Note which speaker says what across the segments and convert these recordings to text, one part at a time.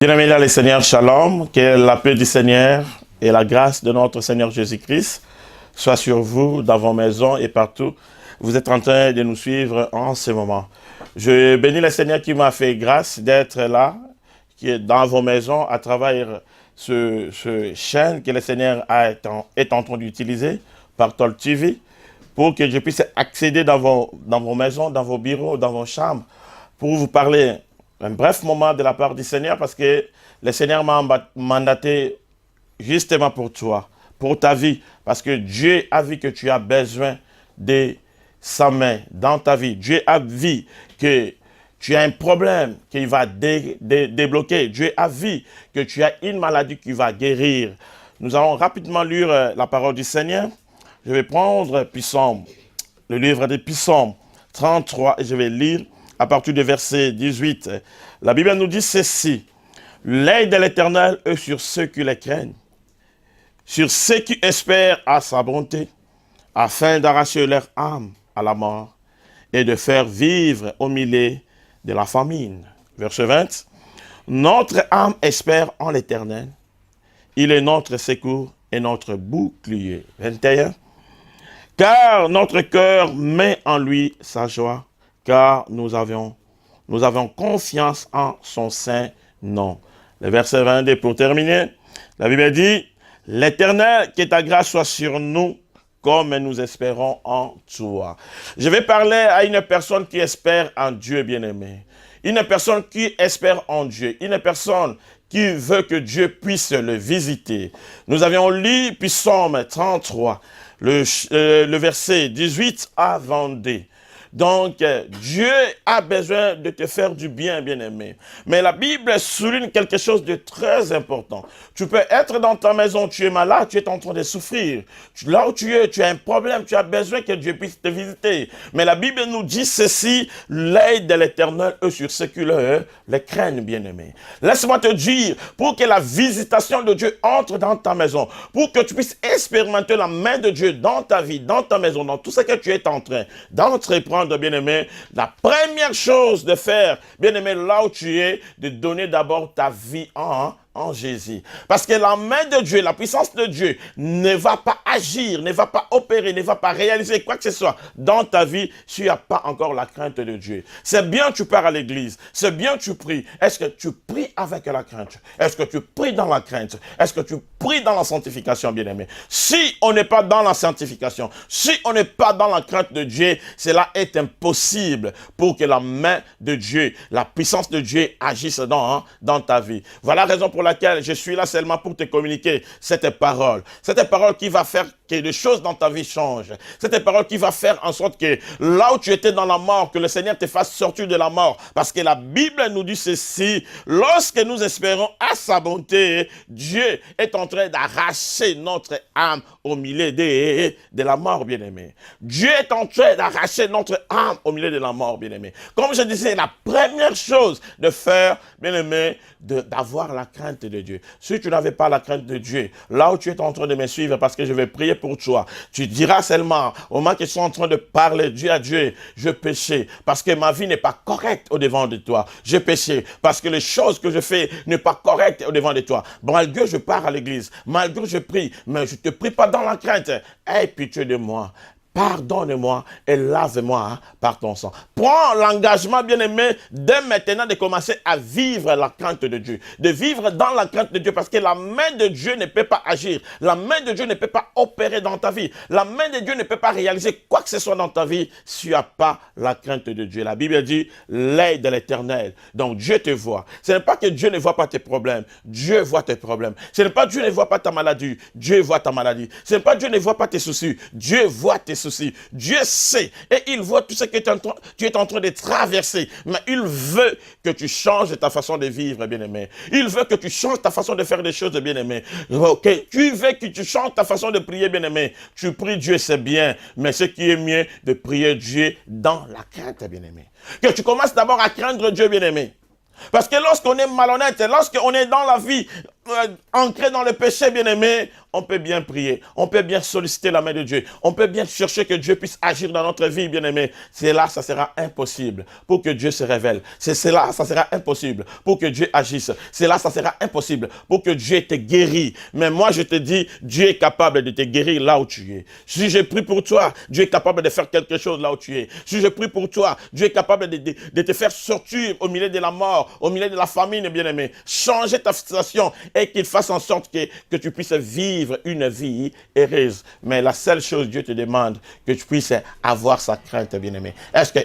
Speaker 1: Bien-aimés dans le Seigneur, shalom, que la paix du Seigneur et la grâce de notre Seigneur Jésus-Christ soit sur vous, dans vos maisons et partout. Vous êtes en train de nous suivre en ce moment. Je bénis le Seigneur qui m'a fait grâce d'être là, qui est dans vos maisons, à travers ce chaîne que le Seigneur est en train d'utiliser par Tol TV, pour que je puisse accéder dans vos maisons, dans vos bureaux, dans vos chambres, pour vous parler un bref moment de la part du Seigneur, parce que le Seigneur m'a mandaté justement pour toi, pour ta vie, parce que Dieu a vu que tu as besoin de sa main dans ta vie. Dieu a vu que tu as un problème qu'il va débloquer. Dieu a vu que tu as une maladie qui va guérir. Nous allons rapidement lire la parole du Seigneur. Je vais prendre Psaume, le livre des Psaumes 33, et je vais lire à partir du verset 18. La Bible nous dit ceci: l'œil de l'Éternel est sur ceux qui le craignent, sur ceux qui espèrent à sa bonté, afin d'arracher leur âme à la mort et de faire vivre au milieu de la famine. Verset 20. Notre âme espère en l'Éternel. Il est notre secours et notre bouclier. 21. Car notre cœur met en lui sa joie, car nous avons confiance en son saint nom. Le verset 22 pour terminer. La Bible dit: l'Éternel, que ta grâce soit sur nous, comme nous espérons en toi. Je vais parler à une personne qui espère en Dieu, bien-aimé. Une personne qui espère en Dieu. Une personne qui veut que Dieu puisse le visiter. Nous avions lu Psaume 33, le verset 18 à 22. Donc, Dieu a besoin de te faire du bien, bien-aimé. Mais la Bible souligne quelque chose de très important. Tu peux être dans ta maison, tu es malade, tu es en train de souffrir. Là où tu es, tu as un problème, tu as besoin que Dieu puisse te visiter. Mais la Bible nous dit ceci: l'œil de l'Éternel est sur ceux qui le craignent, bien-aimé. Laisse-moi te dire, pour que la visitation de Dieu entre dans ta maison, pour que tu puisses expérimenter la main de Dieu dans ta vie, dans ta maison, dans tout ce que tu es en train d'entreprendre, bien-aimé, la première chose de faire, bien-aimé, là où tu es, de donner d'abord ta vie en Jésus. Parce que la main de Dieu, la puissance de Dieu ne va pas agir, ne va pas opérer, ne va pas réaliser quoi que ce soit dans ta vie si tu n'as pas encore la crainte de Dieu. C'est bien tu pars à l'église, c'est bien tu pries. Est-ce que tu pries avec la crainte? Est-ce que tu pries dans la crainte? Est-ce que tu pries dans la sanctification, bien-aimé? Si on n'est pas dans la sanctification, si on n'est pas dans la crainte de Dieu, cela est impossible pour que la main de Dieu, la puissance de Dieu agisse dans ta vie. Voilà la raison pour laquelle je suis là seulement pour te communiquer cette parole qui va faire que les choses dans ta vie changent, cette parole qui va faire en sorte que là où tu étais dans la mort, que le Seigneur te fasse sortir de la mort, parce que la Bible nous dit ceci: lorsque nous espérons à sa bonté, Dieu est en train d'arracher notre âme au milieu de la mort, bien-aimé. Dieu est en train d'arracher notre âme au milieu de la mort, bien-aimé. Comme je disais, la première chose de faire, bien-aimé, d'avoir la crainte de Dieu. Si tu n'avais pas la crainte de Dieu, là où tu es en train de me suivre, parce que je vais prier pour toi, tu diras seulement, au moment que je suis en train de parler Dieu à Dieu, je péchais, parce que ma vie n'est pas correcte au devant de toi. Je péchais, parce que les choses que je fais n'est pas correctes au devant de toi. Malgré je pars à l'église, malgré je prie, mais je ne te prie pas dans la crainte. Aie pitié de moi. Pardonne-moi et lave-moi par ton sang. Prends l'engagement, bien-aimé, dès maintenant de commencer à vivre la crainte de Dieu. De vivre dans la crainte de Dieu, parce que la main de Dieu ne peut pas agir. La main de Dieu ne peut pas opérer dans ta vie. La main de Dieu ne peut pas réaliser quoi que ce soit dans ta vie si tu n'as pas la crainte de Dieu. La Bible dit l'œil de l'Éternel. Donc Dieu te voit. Ce n'est pas que Dieu ne voit pas tes problèmes. Dieu voit tes problèmes. Ce n'est pas Dieu ne voit pas ta maladie. Dieu voit ta maladie. Ce n'est pas Dieu ne voit pas tes soucis. Dieu voit tes soucis. Dieu sait et il voit tout ce que tu es en train de traverser. Mais il veut que tu changes ta façon de vivre, bien-aimé. Il veut que tu changes ta façon de faire des choses, bien-aimé. Okay. Tu veux que tu changes ta façon de prier, bien-aimé. Tu pries Dieu, c'est bien. Mais ce qui est mieux, de prier Dieu dans la crainte, bien-aimé. Que tu commences d'abord à craindre Dieu, bien-aimé. Parce que lorsqu'on est malhonnête, lorsqu'on est dans la vie, ancré dans le péché, bien-aimé, on peut bien prier, on peut bien solliciter la main de Dieu, on peut bien chercher que Dieu puisse agir dans notre vie, bien-aimé. C'est là, ça sera impossible pour que Dieu se révèle. C'est là, ça sera impossible pour que Dieu agisse. C'est là, ça sera impossible pour que Dieu te guérisse. Mais moi, je te dis, Dieu est capable de te guérir là où tu es. Si je prie pour toi, Dieu est capable de faire quelque chose là où tu es. Si je prie pour toi, Dieu est capable de te faire sortir au milieu de la mort, au milieu de la famine, bien-aimé. Changer ta situation et qu'il fasse en sorte que tu puisses vivre une vie heureuse. Mais la seule chose, Dieu te demande que tu puisses avoir sa crainte, bien-aimé. Est-ce que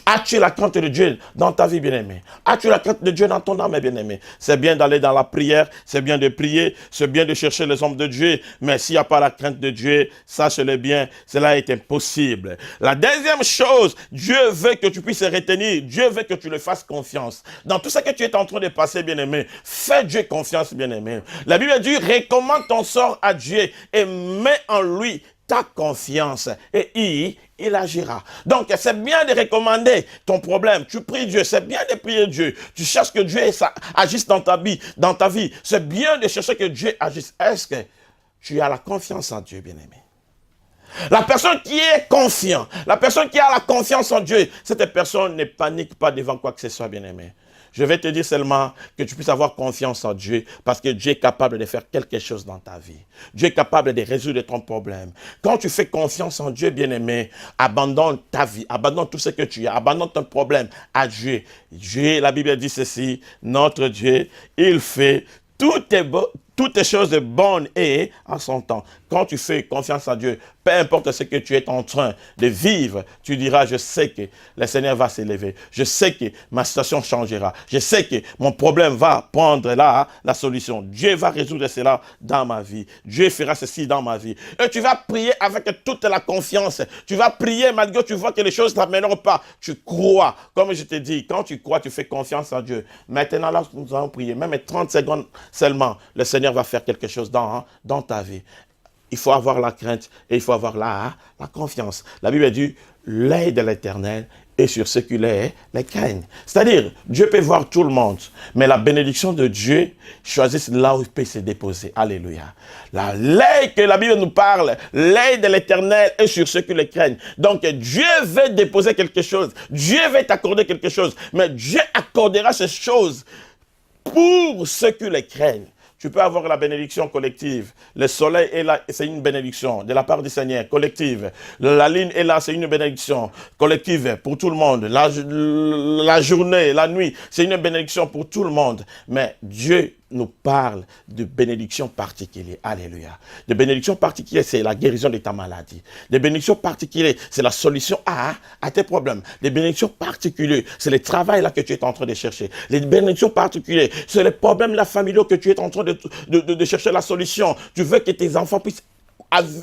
Speaker 1: as-tu la crainte de Dieu dans ta vie, bien-aimé? As-tu la crainte de Dieu dans ton âme, bien-aimé? C'est bien d'aller dans la prière, c'est bien de prier, c'est bien de chercher les hommes de Dieu, mais s'il n'y a pas la crainte de Dieu, sache-le bien, cela est impossible. La deuxième chose, Dieu veut que tu puisses retenir, Dieu veut que tu le fasses confiance. Dans tout ce que tu es en train de passer, bien-aimé, fais Dieu confiance, bien-aimé. La Bible dit, recommande ton sort à Dieu et mets en lui ta confiance et il agira. Donc, c'est bien de recommander ton problème. Tu pries Dieu, c'est bien de prier Dieu. Tu cherches que Dieu agisse dans ta vie. C'est bien de chercher que Dieu agisse. Est-ce que tu as la confiance en Dieu, bien-aimé? La personne qui est confiante, la personne qui a la confiance en Dieu, cette personne ne panique pas devant quoi que ce soit, bien-aimé. Je vais te dire seulement que tu puisses avoir confiance en Dieu parce que Dieu est capable de faire quelque chose dans ta vie. Dieu est capable de résoudre ton problème. Quand tu fais confiance en Dieu, bien-aimé, abandonne ta vie, abandonne tout ce que tu as, abandonne ton problème à Dieu. Dieu, la Bible dit ceci, notre Dieu, il fait toutes les choses bonnes et en son temps. Quand tu fais confiance à Dieu, peu importe ce que tu es en train de vivre, tu diras, je sais que le Seigneur va s'élever. Je sais que ma situation changera. Je sais que mon problème va prendre là la solution. Dieu va résoudre cela dans ma vie. Dieu fera ceci dans ma vie. Et tu vas prier avec toute la confiance. Tu vas prier malgré que tu vois que les choses ne t'amèneront pas. Tu crois. Comme je te dis, quand tu crois, tu fais confiance en Dieu. Maintenant, là, nous allons prier. Même 30 secondes seulement, le Seigneur va faire quelque chose dans ta vie. Il faut avoir la crainte et il faut avoir la confiance. La Bible dit, l'œil de l'Éternel est sur ceux qui les craignent. C'est-à-dire, Dieu peut voir tout le monde, mais la bénédiction de Dieu choisit là où il peut se déposer. Alléluia. L'œil que la Bible nous parle, l'œil de l'Éternel est sur ceux qui les craignent. Donc, Dieu veut déposer quelque chose. Dieu veut t'accorder quelque chose, mais Dieu accordera ces choses pour ceux qui les craignent. Tu peux avoir la bénédiction collective. Le soleil est là, c'est une bénédiction de la part du Seigneur, collective. La lune est là, c'est une bénédiction collective pour tout le monde. La journée, la nuit, c'est une bénédiction pour tout le monde. Mais Dieu nous parle de bénédictions particulières. Alléluia. De bénédictions particulières, c'est la guérison de ta maladie. Des bénédictions particulières, c'est la solution à tes problèmes. Les bénédictions particulières, c'est le travail là que tu es en train de chercher. Les bénédictions particulières, c'est les problèmes là familiaux que tu es en train de chercher la solution. Tu veux que tes enfants puissent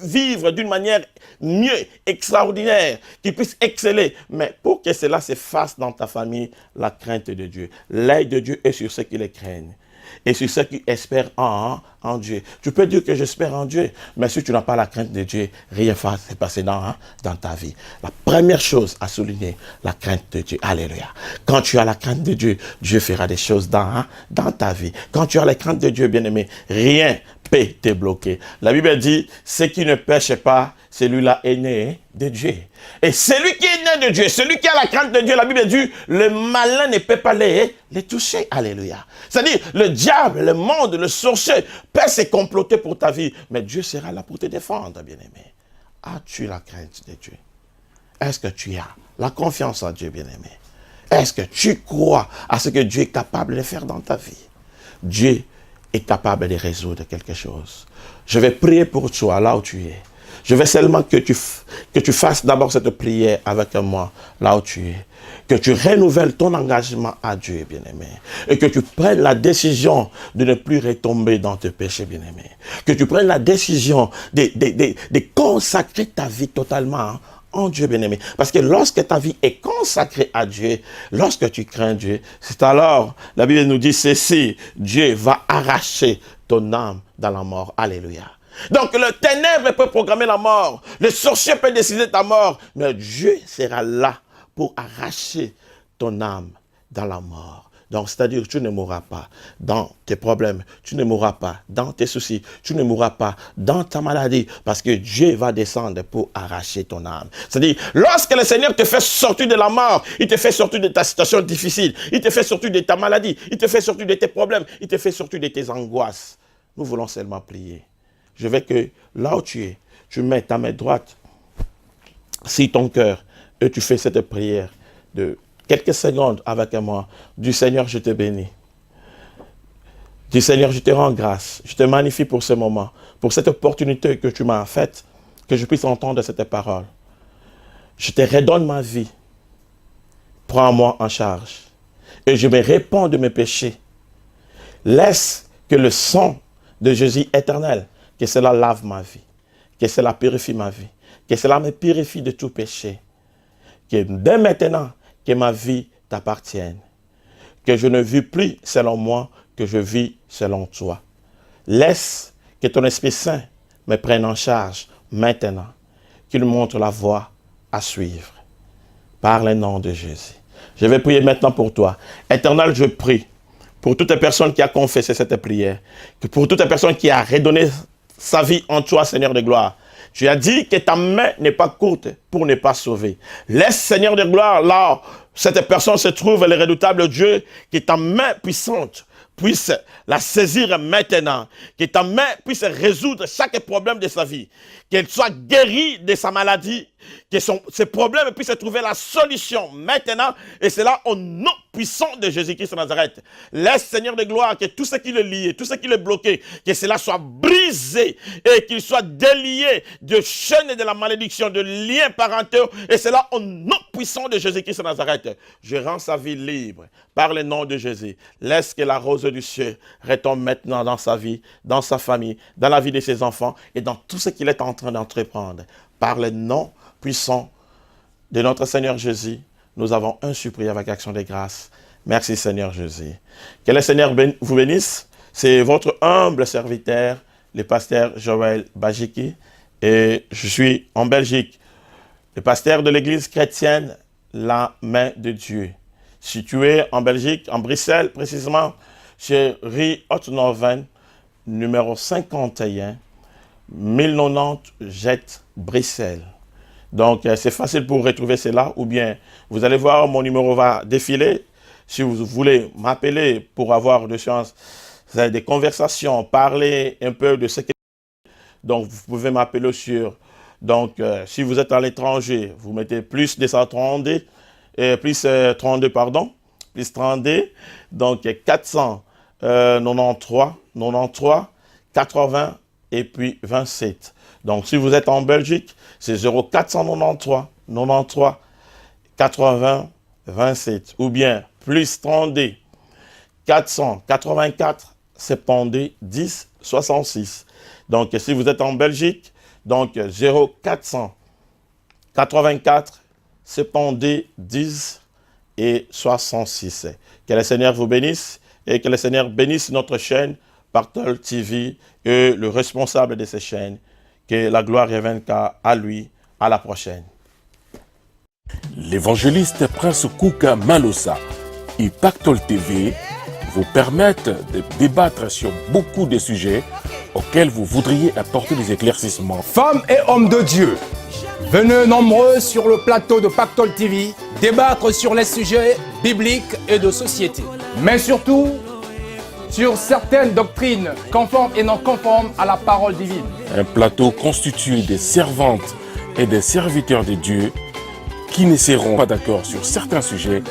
Speaker 1: vivre d'une manière mieux, extraordinaire, qu'ils puissent exceller. Mais pour que cela se fasse dans ta famille, la crainte de Dieu. L'œil de Dieu est sur ceux qui les craignent. Et sur ceux qui espèrent en Dieu. Tu peux dire que j'espère en Dieu, mais si tu n'as pas la crainte de Dieu, rien ne va se passer dans ta vie. La première chose à souligner, la crainte de Dieu. Alléluia. Quand tu as la crainte de Dieu, Dieu fera des choses dans ta vie. Quand tu as la crainte de Dieu, bien-aimé, rien peut te bloquer. La Bible dit, ce qui ne pêche pas, celui-là est né de Dieu. Et celui qui est né de Dieu, celui qui a la crainte de Dieu, la Bible dit, le malin ne peut pas les toucher. Alléluia. C'est-à-dire, le diable, le monde, le sorcier peut se comploter pour ta vie, mais Dieu sera là pour te défendre, bien-aimé. As-tu la crainte de Dieu? Est-ce que tu as la confiance en Dieu, bien-aimé? Est-ce que tu crois à ce que Dieu est capable de faire dans ta vie? Dieu est capable de résoudre quelque chose. Je vais prier pour toi là où tu es. Je veux seulement que tu fasses d'abord cette prière avec moi, là où tu es. Que tu renouvelles ton engagement à Dieu, bien-aimé. Et que tu prennes la décision de ne plus retomber dans tes péchés, bien-aimé. Que tu prennes la décision de consacrer ta vie totalement en Dieu, bien-aimé. Parce que lorsque ta vie est consacrée à Dieu, lorsque tu crains Dieu, c'est alors, la Bible nous dit ceci, Dieu va arracher ton âme dans la mort. Alléluia. Donc le ténèbre peut programmer la mort, le sorcier peut décider ta mort, mais Dieu sera là pour arracher ton âme dans la mort. Donc, c'est-à-dire, tu ne mourras pas dans tes problèmes, tu ne mourras pas dans tes soucis, tu ne mourras pas dans ta maladie, parce que Dieu va descendre pour arracher ton âme. C'est-à-dire, lorsque le Seigneur te fait sortir de la mort, il te fait sortir de ta situation difficile, il te fait sortir de ta maladie, il te fait sortir de tes problèmes, il te fait sortir de tes angoisses. Nous voulons seulement prier. Je veux que là où tu es, tu mets ta main droite sur ton cœur et tu fais cette prière de quelques secondes avec moi. Du Seigneur, je te bénis. Du Seigneur, je te rends grâce. Je te magnifie pour ce moment, pour cette opportunité que tu m'as faite, que je puisse entendre cette parole. Je te redonne ma vie. Prends-moi en charge. Et je me répands de mes péchés. Laisse que le sang de Jésus éternel, que cela lave ma vie, que cela purifie ma vie, que cela me purifie de tout péché. Que dès maintenant, que ma vie t'appartienne. Que je ne vis plus selon moi, que je vis selon toi. Laisse que ton Esprit Saint me prenne en charge maintenant, qu'il montre la voie à suivre. Par le nom de Jésus. Je vais prier maintenant pour toi. Éternel, je prie pour toute personne qui a confessé cette prière, que pour toute personne qui a redonné sa vie en toi, Seigneur de gloire. Tu as dit que ta main n'est pas courte pour ne pas sauver. Laisse, Seigneur de gloire, là, cette personne se trouve, le redoutable Dieu, que ta main puissante puisse la saisir maintenant, que ta main puisse résoudre chaque problème de sa vie, qu'elle soit guérie de sa maladie, que ses problèmes puissent trouver la solution maintenant, et cela au nom puissant de Jésus-Christ de Nazareth. Laisse, Seigneur de gloire, que tout ce qui le liait, tout ce qui le bloquait, que cela soit brisé et qu'il soit délié de chaînes et de la malédiction, de liens parentaux, et cela au nom puissant de Jésus-Christ de Nazareth. Je rends sa vie libre par le nom de Jésus. Laisse que la rose du ciel retombe maintenant dans sa vie, dans sa famille, dans la vie de ses enfants et dans tout ce qu'il est en train d'entreprendre. Par le nom puissant de notre Seigneur Jésus, nous avons ainsi prié avec action de grâce. Merci Seigneur Jésus. Que le Seigneur vous bénisse. C'est votre humble serviteur, le pasteur Joël Bajiki, et je suis en Belgique, le pasteur de l'église chrétienne La Main de Dieu, situé en Belgique, en Bruxelles précisément, chez Rue Haute-Norven, numéro 51, 1090 Jette, Bruxelles. Donc, c'est facile pour retrouver cela, ou bien vous allez voir, mon numéro va défiler. Si vous voulez m'appeler pour avoir de sciences, des conversations, parler un peu de ce que... Donc, vous pouvez m'appeler sur... Donc, si vous êtes à l'étranger, vous mettez plus 232, plus 32, pardon, plus 32, donc 493, 80 et puis 27. Donc, si vous êtes en Belgique, c'est 0493 93 80 27. Ou bien, plus 32 484 72 10 66. Donc, si vous êtes en Belgique, donc 0400 84 72 10 et 66. Que le Seigneur vous bénisse et que le Seigneur bénisse notre chaîne Pactol TV et le responsable de cette chaîne. Que la gloire revienne à lui. À la prochaine.
Speaker 2: L'évangéliste Prince Kouka Malosa et Pactol TV vous permettent de débattre sur beaucoup de sujets auxquels vous voudriez apporter des éclaircissements.
Speaker 3: Femmes et hommes de Dieu, venez nombreux sur le plateau de Pactol TV débattre sur les sujets bibliques et de société. Mais surtout, sur certaines doctrines conformes et non conformes à la parole divine.
Speaker 2: Un plateau constitué des servantes et des serviteurs de Dieu qui ne seront pas d'accord sur certains sujets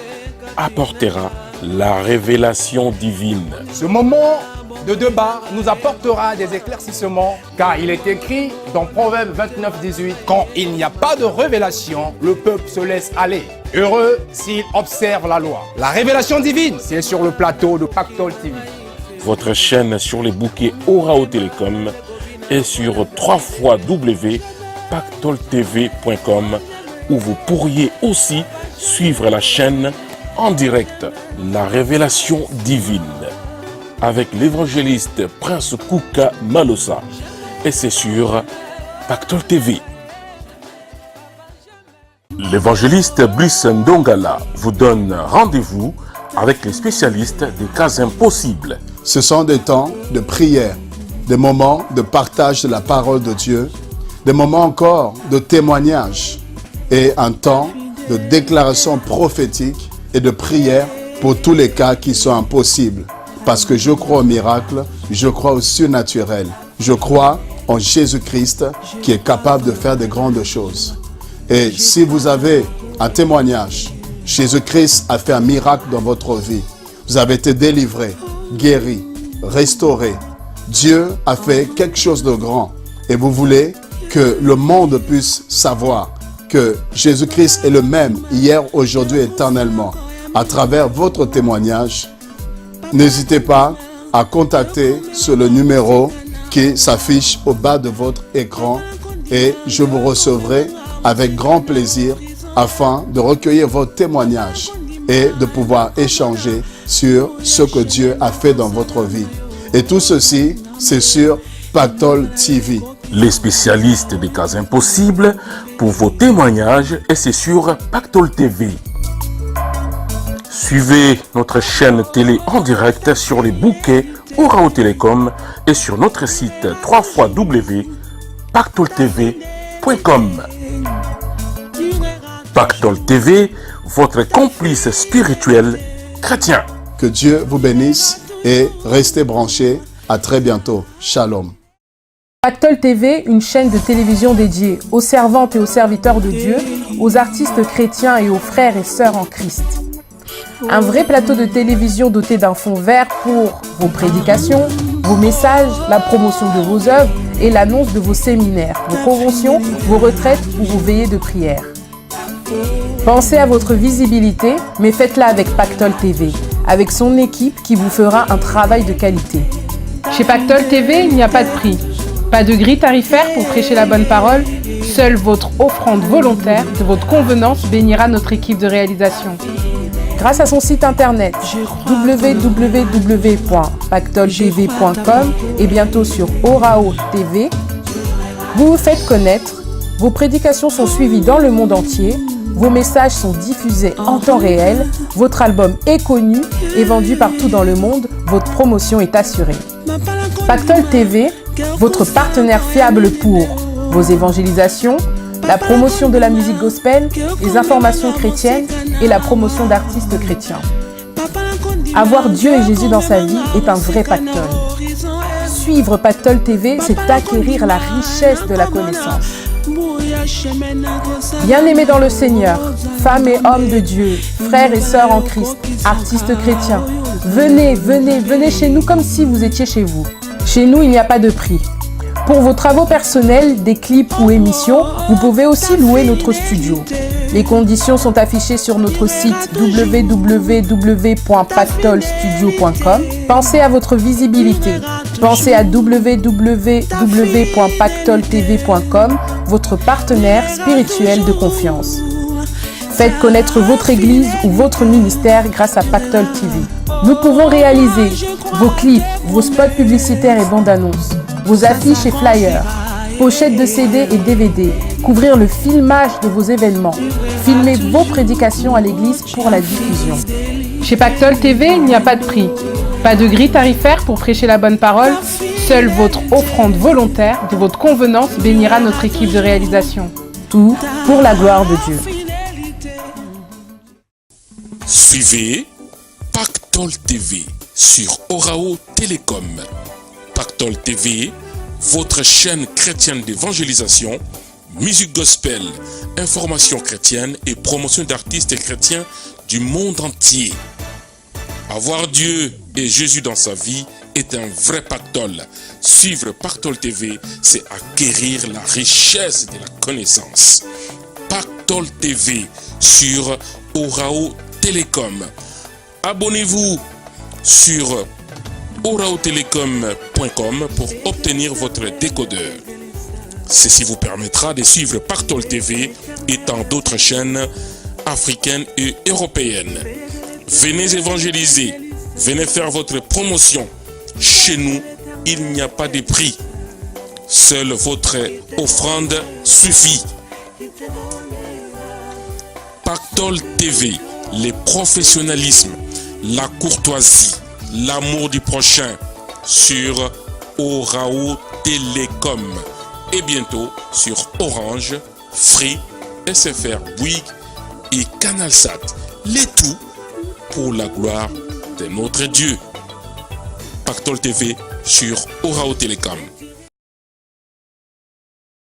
Speaker 2: apportera la révélation divine.
Speaker 3: Ce moment de débat nous apportera des éclaircissements car il est écrit dans Proverbe 29, 18 « Quand il n'y a pas de révélation, le peuple se laisse aller. Heureux s'il observe la loi. » La révélation divine, c'est sur le plateau de Pactol TV.
Speaker 2: Votre chaîne sur les bouquets Orao Télécom et sur www.pactoltv.com où vous pourriez aussi suivre la chaîne en direct, la révélation divine, avec l'évangéliste Prince Kouka Malosa. Et c'est sur Pactol TV. L'évangéliste Brice Ndongala vous donne rendez-vous avec les spécialistes des cas impossibles.
Speaker 4: Ce sont des temps de prière, des moments de partage de la parole de Dieu, des moments encore de témoignage et un temps de déclaration prophétique et de prière pour tous les cas qui sont impossibles. Parce que je crois au miracle, je crois au surnaturel, je crois en Jésus-Christ qui est capable de faire de grandes choses. Et si vous avez un témoignage, Jésus-Christ a fait un miracle dans votre vie. Vous avez été délivré, guéri, restauré. Dieu a fait quelque chose de grand. Et vous voulez que le monde puisse savoir que Jésus-Christ est le même hier, aujourd'hui, éternellement. À travers votre témoignage, n'hésitez pas à contacter sur le numéro qui s'affiche au bas de votre écran et je vous recevrai avec grand plaisir afin de recueillir votre témoignage et de pouvoir échanger sur ce que Dieu a fait dans votre vie. Et tout ceci, c'est sur Pactol TV.
Speaker 2: Les spécialistes des cas impossibles pour vos témoignages et c'est sur Pactol TV. Suivez notre chaîne télé en direct sur les bouquets Orao Télécom et sur notre site www.pactoltv.com. Pactol TV, votre complice spirituel chrétien.
Speaker 4: Que Dieu vous bénisse et restez branchés. À très bientôt. Shalom.
Speaker 5: Pactol TV, une chaîne de télévision dédiée aux servantes et aux serviteurs de Dieu, aux artistes chrétiens et aux frères et sœurs en Christ. Un vrai plateau de télévision doté d'un fond vert pour vos prédications, vos messages, la promotion de vos œuvres et l'annonce de vos séminaires, vos conventions, vos retraites ou vos veillées de prière. Pensez à votre visibilité, mais faites-la avec Pactol TV, avec son équipe qui vous fera un travail de qualité. Chez Pactol TV, il n'y a pas de prix, pas de grille tarifaire pour prêcher la bonne parole. Seule votre offrande volontaire de votre convenance bénira notre équipe de réalisation. Grâce à son site internet www.pactoltv.com et bientôt sur Orao TV, vous vous faites connaître, vos prédications sont suivies dans le monde entier, vos messages sont diffusés en temps réel, votre album est connu et vendu partout dans le monde, votre promotion est assurée. Pactol TV, votre partenaire fiable pour vos évangélisations, la promotion de la musique gospel, les informations chrétiennes et la promotion d'artistes chrétiens. Avoir Dieu et Jésus dans sa vie est un vrai pactole. Suivre Pactol TV, c'est acquérir la richesse de la connaissance. Bien-aimés dans le Seigneur, femmes et hommes de Dieu, frères et sœurs en Christ, artistes chrétiens, venez chez nous comme si vous étiez chez vous. Chez nous, il n'y a pas de prix. Pour vos travaux personnels, des clips ou émissions, vous pouvez aussi louer notre studio. Les conditions sont affichées sur notre site www.pactolstudio.com. Pensez à votre visibilité. Pensez à www.pactoltv.com, votre partenaire spirituel de confiance. Faites connaître votre église ou votre ministère grâce à Pactol TV. Nous pouvons réaliser vos clips, vos spots publicitaires et bandes annonces, vos affiches et flyers, pochettes de CD et DVD, couvrir le filmage de vos événements, filmer vos prédications à l'église pour la diffusion. Chez Pactol TV, il n'y a pas de prix, pas de grille tarifaire pour prêcher la bonne parole, seule votre offrande volontaire de votre convenance bénira notre équipe de réalisation. Tout pour la gloire de Dieu.
Speaker 2: Suivez Pactol TV sur Orao Télécom. Pactol TV, votre chaîne chrétienne d'évangélisation, musique gospel, information chrétienne et promotion d'artistes chrétiens du monde entier. Avoir Dieu et Jésus dans sa vie est un vrai pactole. Suivre Pactol TV, c'est acquérir la richesse de la connaissance. Pactol TV sur Orao Télécom. Abonnez-vous sur oraotelecom.com pour obtenir votre décodeur. Ceci vous permettra de suivre Pactol TV et tant d'autres chaînes africaines et européennes. Venez évangéliser, venez faire votre promotion. Chez nous, il n'y a pas de prix. Seule votre offrande suffit. Pactol TV, le professionnalisme, la courtoisie, l'amour du prochain sur Orao Télécom et bientôt sur Orange, Free, SFR, Bouygues et Canalsat. Les tout pour la gloire de notre Dieu. Pactole TV sur Orao Télécom.